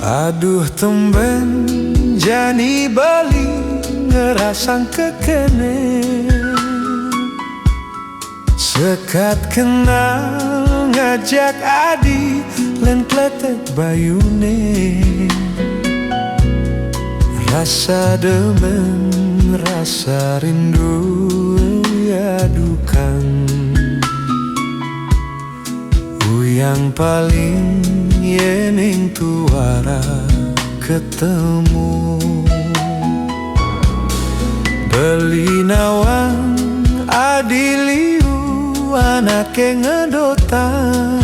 Aduh tumben jani bali ngerasang kekene, sekat kenal ngajak adi len kletek bayune. Rasa demen, rasa rindu adukan, yang paling yening tuara ketemu. Beli nawang adiliu anake ngedotan,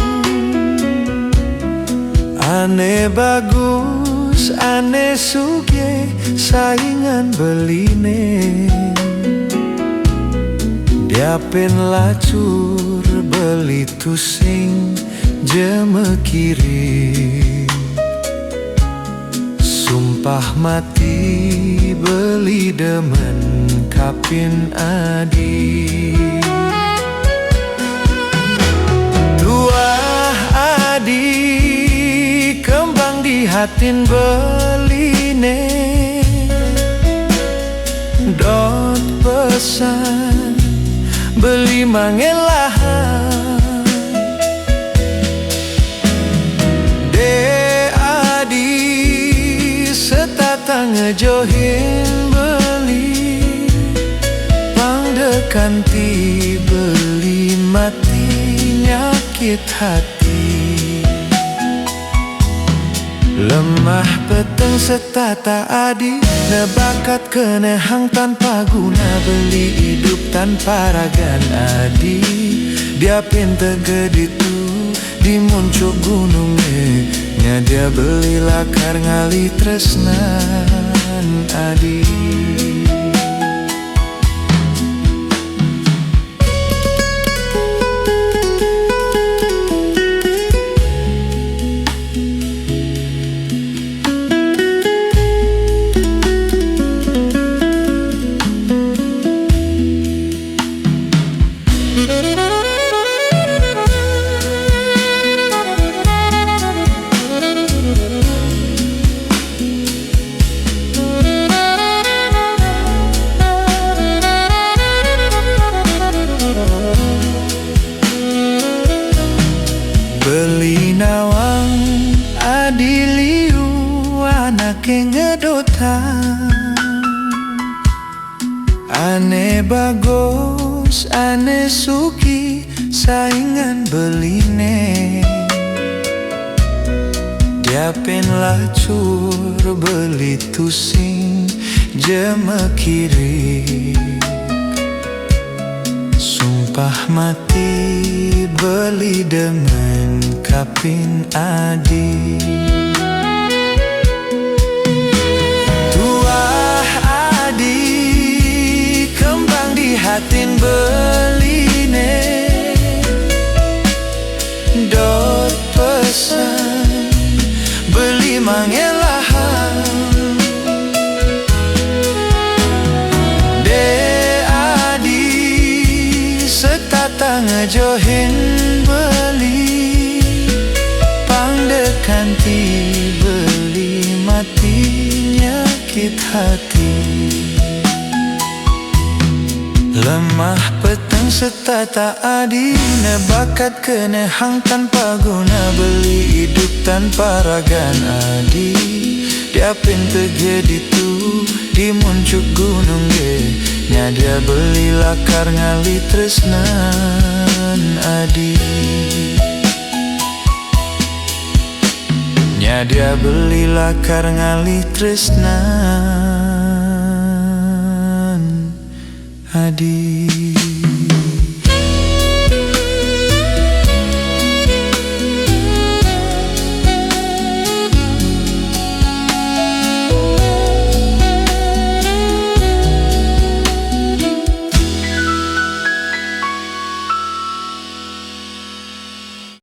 ane bagus ane suge saingan beline. Diapin lacur beli tusing jeme kiri, sumpah mati beli demen kapin adi. Tuah adi kembang di hatin beline, dot pesan beli mangelahan. Ngejohin beli pangdekanti beli mati nyakit hati. Lemah peteng setata adi nebakat kenehang tanpa guna beli hidup tanpa ragan adi. Dia pinter geditu di muncul gunungnya, dia beli lakar ngali tresnan adi. Beli nawang adiliu anake ngedotan, ane bagus ane suki saingan beline. Diapin lacur beli tusing jeme kiri, sumpah mati beli dengan kapin adi. Tuah adi kembang di hatin beline, dot pesan beli mangelahan. De adi setata ngejohin beli pangdekanti beli mati nyakit hati. Lemah peteng setata adi nebakat kenehang tanpa guna beli hidup tanpa ragan adi. Dia pinter geditu di muncul gunung ge, dia beli lakar ngali tresnan adi. Dia beli lakar ngali tresnan adi.